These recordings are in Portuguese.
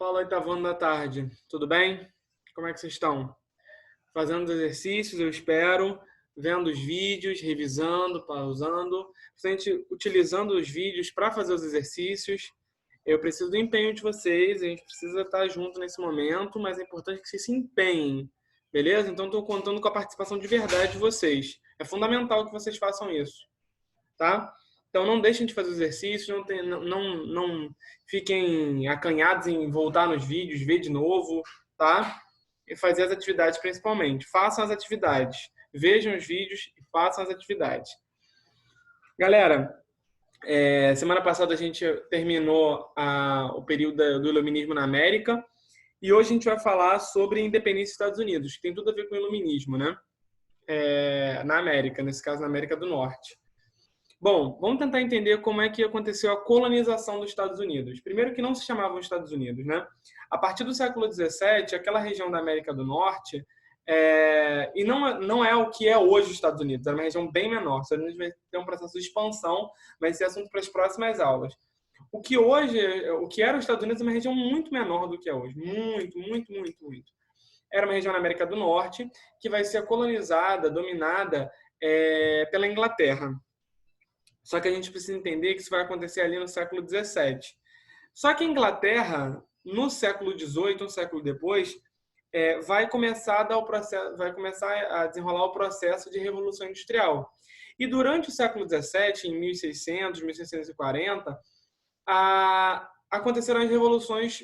Fala, oitavando da tarde. Tudo bem? Como é que vocês estão? Fazendo os exercícios, eu espero, vendo os vídeos, revisando, pausando, bastante utilizando os vídeos para fazer os exercícios. Eu preciso do empenho de vocês, a gente precisa estar junto nesse momento, mas é importante que vocês se empenhem, beleza? Então, estou contando com a participação de verdade de vocês. É fundamental que vocês façam isso, tá? Então não deixem de fazer exercício, não fiquem acanhados em voltar nos vídeos, ver de novo, tá? E fazer as atividades principalmente. Façam as atividades, vejam os vídeos e façam as atividades. Galera, semana passada a gente terminou o período do iluminismo na América e hoje a gente vai falar sobre a independência dos Estados Unidos, que tem tudo a ver com o iluminismo, né? Na América, nesse caso na América do Norte. Bom, vamos tentar entender como é que aconteceu a colonização dos Estados Unidos. Primeiro que não se chamavam Estados Unidos, né? A partir do século XVII, aquela região da América do Norte, e não é o que é hoje os Estados Unidos, era uma região bem menor. Os Estados Unidos vai ter um processo de expansão, mas esse é assunto para as próximas aulas. O que era os Estados Unidos é uma região muito menor do que é hoje. Muito, muito, muito, muito. Era uma região na América do Norte que vai ser colonizada, dominada pela Inglaterra. Só que a gente precisa entender que isso vai acontecer ali no século XVII. Só que a Inglaterra, no século XVIII, um século depois, vai começar a desenrolar o processo de Revolução Industrial. E durante o século XVII, em 1600, 1640, aconteceram as revoluções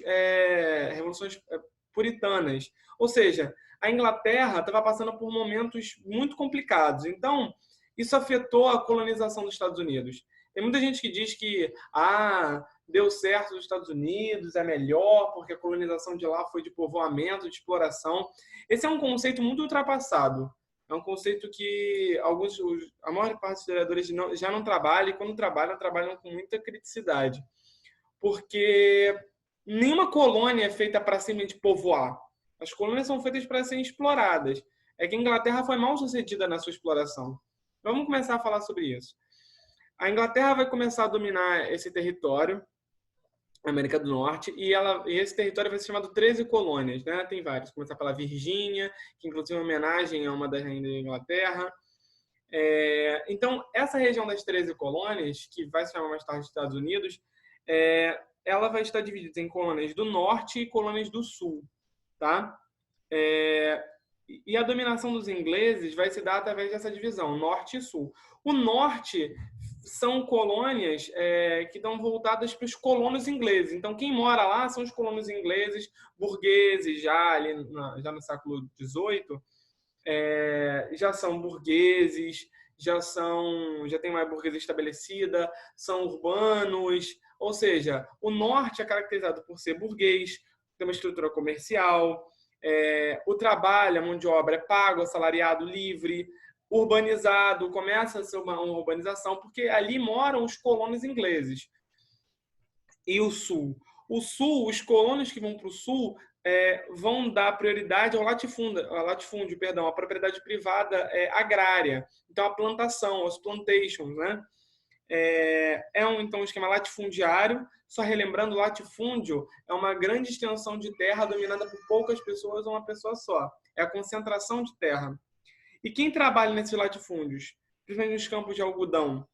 puritanas. Ou seja, a Inglaterra estava passando por momentos muito complicados. Então, isso afetou a colonização dos Estados Unidos. Tem muita gente que diz que deu certo nos Estados Unidos, é melhor, porque a colonização de lá foi de povoamento, de exploração. Esse é um conceito muito ultrapassado. É um conceito que a maior parte dos historiadores já não trabalha, e quando trabalham com muita criticidade. Porque nenhuma colônia é feita para simplesmente povoar. As colônias são feitas para serem exploradas. É que a Inglaterra foi mal sucedida na sua exploração. Vamos começar a falar sobre isso. A Inglaterra vai começar a dominar esse território, a América do Norte, e esse território vai ser chamado 13 colônias, né? Tem vários. Começar pela Virgínia, que inclusive é uma homenagem a uma das rainhas da Inglaterra. Então, essa região das 13 colônias, que vai se chamar mais tarde Estados Unidos, ela vai estar dividida em colônias do Norte e colônias do Sul, tá? E a dominação dos ingleses vai se dar através dessa divisão, Norte e Sul. O Norte são colônias que estão voltadas para os colonos ingleses. Então, quem mora lá são os colonos ingleses, burgueses, já no século XVIII, já são burgueses, já tem uma burguesia estabelecida, são urbanos. Ou seja, o Norte é caracterizado por ser burguês, ter uma estrutura comercial, o trabalho, a mão de obra é pago, assalariado, livre, urbanizado, começa a ser uma urbanização, porque ali moram os colonos ingleses. E o Sul? O Sul, os colonos que vão para o Sul vão dar prioridade ao latifúndio, perdão, a propriedade privada agrária. Então, a plantação, os plantations, né? Um esquema latifundiário. Só relembrando, latifúndio é uma grande extensão de terra dominada por poucas pessoas ou uma pessoa só. É a concentração de terra. E quem trabalha nesses latifúndios, principalmente nos campos de algodão?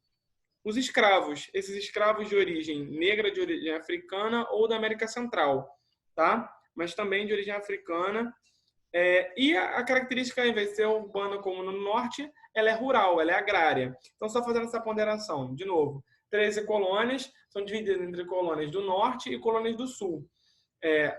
Os escravos. Esses escravos de origem negra, de origem africana ou da América Central, tá? Mas também de origem africana. E a característica, ao invés de ser urbana como no norte, ela é rural, ela é agrária. Então, só fazendo essa ponderação, de novo, 13 colônias são divididas entre colônias do norte e colônias do sul.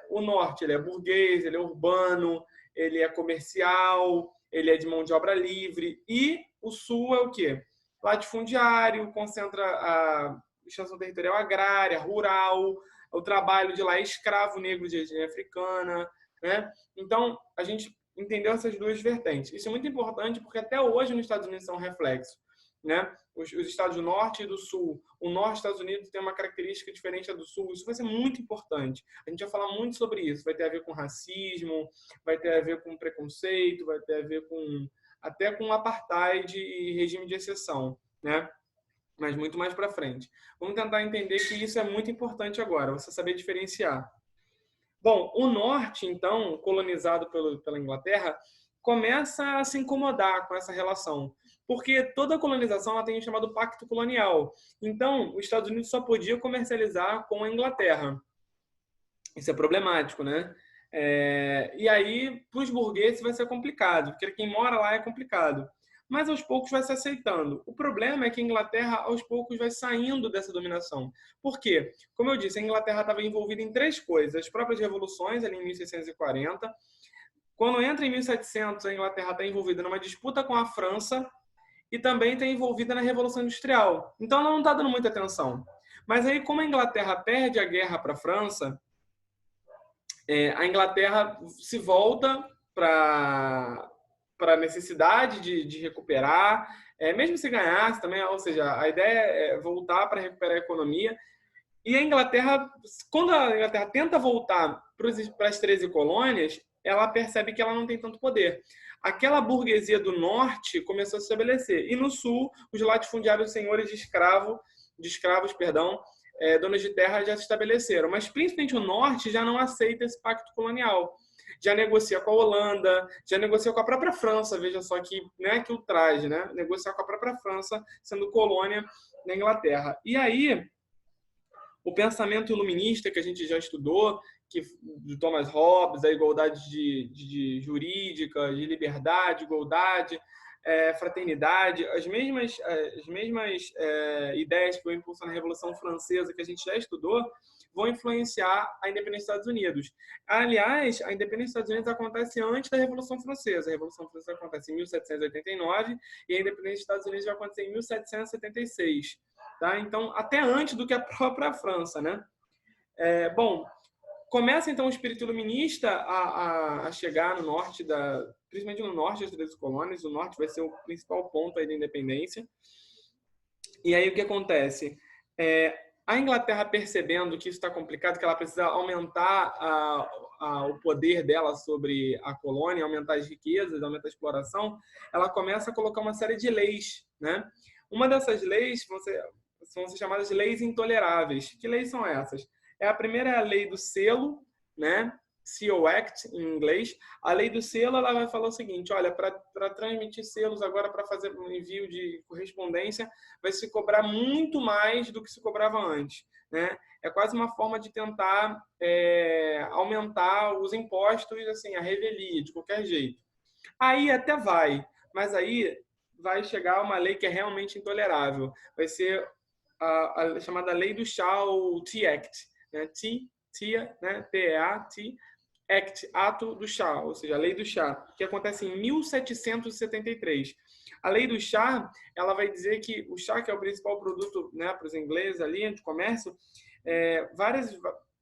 O norte ele é burguês, ele é urbano, ele é comercial, ele é de mão de obra livre. E o sul é o quê? Latifundiário, concentra a extensão territorial agrária, rural, o trabalho de lá é escravo negro de origem africana, né? Então, a gente entendeu essas duas vertentes. Isso é muito importante porque até hoje nos Estados Unidos são reflexo, né? Os estados do norte e do sul. O norte dos Estados Unidos tem uma característica diferente da do sul. Isso vai ser muito importante. A gente vai falar muito sobre isso. Vai ter a ver com racismo, vai ter a ver com preconceito, vai ter a ver até com apartheid e regime de exceção, né? Mas muito mais para frente. Vamos tentar entender que isso é muito importante agora, você saber diferenciar. Bom, o norte, então, colonizado pela Inglaterra, começa a se incomodar com essa relação, porque toda colonização ela tem o chamado pacto colonial. Então, os Estados Unidos só podiam comercializar com a Inglaterra. Isso é problemático, né? E aí, para os burgueses vai ser complicado, porque quem mora lá é complicado. Mas aos poucos vai se aceitando. O problema é que a Inglaterra, aos poucos, vai saindo dessa dominação. Por quê? Como eu disse, a Inglaterra estava envolvida em três coisas. As próprias revoluções, ali em 1640. Quando entra em 1700, a Inglaterra está envolvida numa disputa com a França e também está envolvida na Revolução Industrial. Então, ela não está dando muita atenção. Mas aí, como a Inglaterra perde a guerra para a França, a Inglaterra se volta para a necessidade de recuperar, mesmo se ganhasse também, ou seja, a ideia é voltar para recuperar a economia. E a Inglaterra, quando a Inglaterra tenta voltar para as 13 colônias, ela percebe que ela não tem tanto poder. Aquela burguesia do norte começou a se estabelecer. E no sul, os latifundiários senhores de escravos, donos de terra já se estabeleceram. Mas principalmente o norte já não aceita esse pacto colonial. Já negocia com a Holanda, já negocia com a própria França, veja só que, né, que ultraje, né? Negociar com a própria França, sendo colônia da Inglaterra. E aí, o pensamento iluminista que a gente já estudou, de Thomas Hobbes, a igualdade de jurídica, de liberdade, igualdade, fraternidade, as mesmas ideias que vão impulsionar a Revolução Francesa, que a gente já estudou, vão influenciar a independência dos Estados Unidos. Aliás, a independência dos Estados Unidos acontece antes da Revolução Francesa. A Revolução Francesa acontece em 1789 e a independência dos Estados Unidos vai acontecer em 1776. Tá? Então, até antes do que a própria França, né? Bom, começa então o espírito iluminista a chegar no norte, principalmente no norte das 13 colônias. O norte vai ser o principal ponto aí da independência. E aí o que acontece? A Inglaterra, percebendo que isso está complicado, que ela precisa aumentar o poder dela sobre a colônia, aumentar as riquezas, aumentar a exploração, ela começa a colocar uma série de leis, né? Uma dessas leis vão ser chamadas de leis intoleráveis. Que leis são essas? A primeira é a lei do selo, né? Seal Act, em inglês. A lei do selo, ela vai falar o seguinte, olha, para transmitir selos agora, para fazer um envio de correspondência, vai se cobrar muito mais do que se cobrava antes, né? É quase uma forma de tentar aumentar os impostos, assim, a revelia, de qualquer jeito. Aí até vai, mas aí vai chegar uma lei que é realmente intolerável. Vai ser a chamada lei do chá, ou Tea Act, né? T-E-A-T, Act, ato do chá, ou seja, a lei do chá, que acontece em 1773. A lei do chá, ela vai dizer que o chá, que é o principal produto, né, para os ingleses ali, de comércio,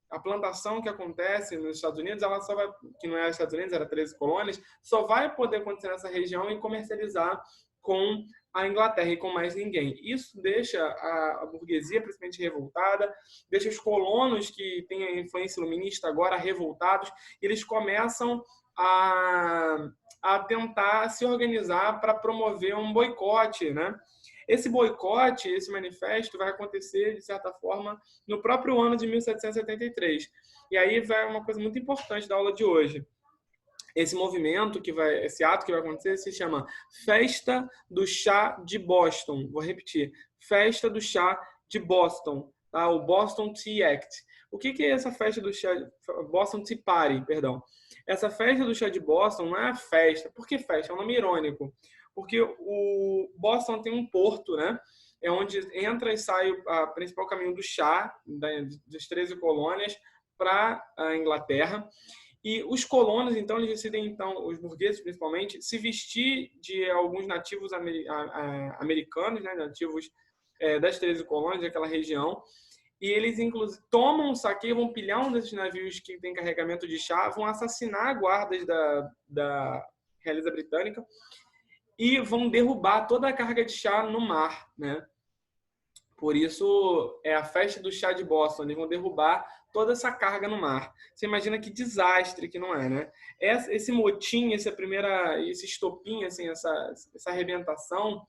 a plantação que acontece nos Estados Unidos, ela só vai, que não é os Estados Unidos, era 13 colônias, só vai poder acontecer nessa região e comercializar com a Inglaterra e com mais ninguém. Isso deixa a burguesia, principalmente, revoltada, deixa os colonos que têm a influência iluminista agora revoltados, e eles começam a tentar se organizar para promover um boicote, né? Esse boicote, esse manifesto, vai acontecer, de certa forma, no próprio ano de 1773. E aí vai uma coisa muito importante da aula de hoje. Esse movimento, esse ato que vai acontecer, se chama Festa do Chá de Boston. Vou repetir. Festa do Chá de Boston. Tá? O Boston Tea Act. O que é essa festa do chá? Boston Tea Party, perdão. Essa festa do chá de Boston não é a festa. Por que festa? É um nome irônico. Porque o Boston tem um porto, né? É onde entra e sai o principal caminho do chá, das 13 colônias, para a Inglaterra. E os colonos, então, eles decidem, então, os burgueses principalmente, se vestir de alguns nativos americanos, né, nativos das 13 colônias, daquela região, e eles, inclusive, tomam um saqueio, vão pilhar um desses navios que tem carregamento de chá, vão assassinar guardas da realeza britânica e vão derrubar toda a carga de chá no mar, né? Por isso, é a festa do chá de Boston. Eles vão derrubar toda essa carga no mar. Você imagina que desastre que não é, né? Esse motim, esse estopim, assim, essa arrebentação,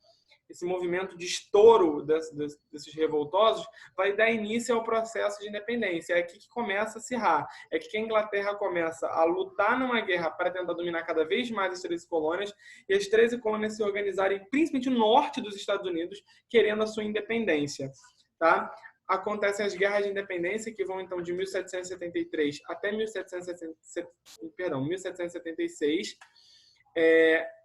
esse movimento de estouro desses revoltosos, vai dar início ao processo de independência. É aqui que começa a acirrar. É aqui que a Inglaterra começa a lutar numa guerra para tentar dominar cada vez mais as 13 colônias, e as 13 colônias se organizarem, principalmente no norte dos Estados Unidos, querendo a sua independência. Tá? Acontecem as guerras de independência, que vão então de 1773 até 1776.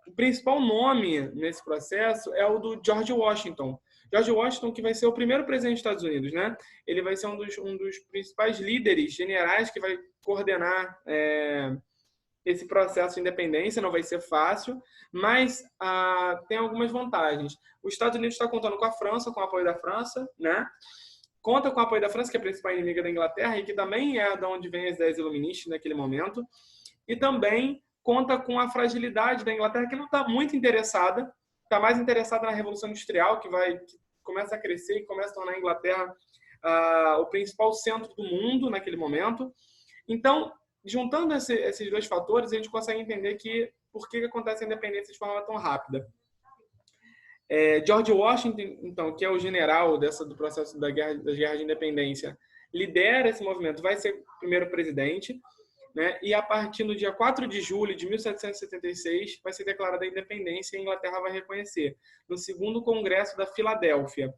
O principal nome nesse processo é o do George Washington. George Washington, que vai ser o primeiro presidente dos Estados Unidos, né? Ele vai ser um dos principais líderes generais que vai coordenar esse processo de independência. Não vai ser fácil, mas tem algumas vantagens. Os Estados Unidos está contando com a França, com o apoio da França, né? Conta com o apoio da França, que é a principal inimiga da Inglaterra e que também é de onde vem as ideias iluministas naquele momento. E também conta com a fragilidade da Inglaterra, que não está muito interessada, está mais interessada na Revolução Industrial, que começa a crescer e começa a tornar a Inglaterra o principal centro do mundo naquele momento. Então, juntando esses dois fatores, a gente consegue entender por que acontece a independência de forma tão rápida. George Washington, então, que é o general do processo das guerras de independência, lidera esse movimento, vai ser o primeiro presidente, né? E a partir do dia 4 de julho de 1776 vai ser declarada a independência e a Inglaterra vai reconhecer, no segundo Congresso da Filadélfia.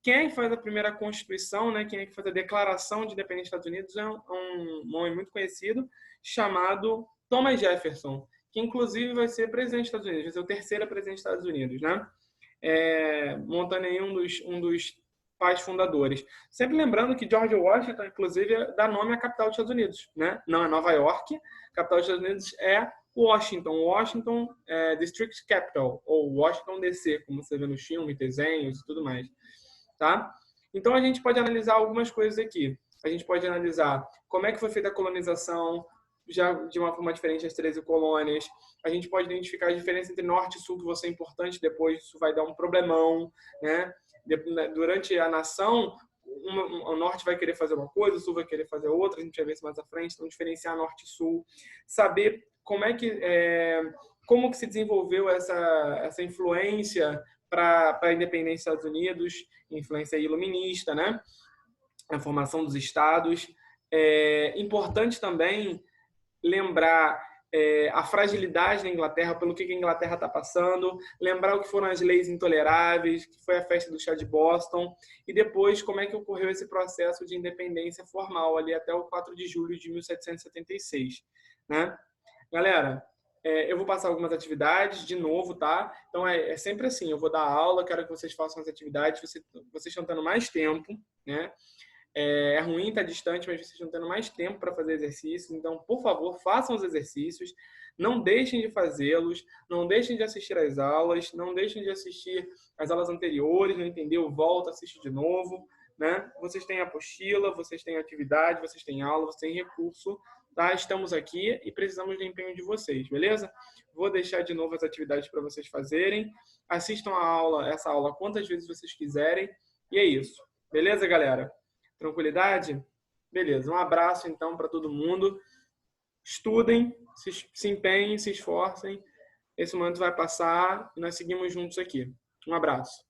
Quem é que faz a primeira Constituição, né? Quem é que faz a Declaração de Independência dos Estados Unidos é um nome muito conhecido, chamado Thomas Jefferson, que inclusive vai ser presidente dos Estados Unidos, vai ser o terceiro presidente dos Estados Unidos, né? Montando aí um dos pais fundadores. Sempre lembrando que George Washington, inclusive, dá nome à capital dos Estados Unidos, né? Não é Nova York, a capital dos Estados Unidos é Washington District Capital, ou Washington DC, como você vê nos filmes, desenhos e tudo mais. Tá? Então, a gente pode analisar algumas coisas aqui. A gente pode analisar como é que foi feita a colonização, já de uma forma diferente as 13 colônias. A gente pode identificar a diferença entre norte e sul, que vai ser importante depois, isso vai dar um problemão, né? Durante a nação, o norte vai querer fazer uma coisa, o sul vai querer fazer outra, a gente vai ver isso mais à frente. Então, diferenciar norte e sul, saber como que se desenvolveu essa influência para a independência dos Estados Unidos, influência iluminista, né? A formação dos estados. Importante também lembrar a fragilidade da Inglaterra, pelo que a Inglaterra está passando, lembrar o que foram as leis intoleráveis, que foi a festa do chá de Boston, e depois como é que ocorreu esse processo de independência formal ali até o 4 de julho de 1776, né? Galera, eu vou passar algumas atividades de novo, tá? Então, é sempre assim, eu vou dar aula, quero que vocês façam as atividades, vocês estão tendo mais tempo, né? É ruim estar distante, mas vocês estão tendo mais tempo para fazer exercícios. Então, por favor, façam os exercícios. Não deixem de fazê-los. Não deixem de assistir às aulas. Não deixem de assistir às aulas anteriores. Não entendeu? Volta, assiste de novo. Né? Vocês têm apostila, vocês têm atividade, vocês têm aula, vocês têm recurso. Tá? Estamos aqui e precisamos do empenho de vocês, beleza? Vou deixar de novo as atividades para vocês fazerem. Assistam essa aula quantas vezes vocês quiserem. E é isso. Beleza, galera? Tranquilidade? Beleza. Um abraço, então, para todo mundo. Estudem, se empenhem, se esforcem. Esse momento vai passar e nós seguimos juntos aqui. Um abraço.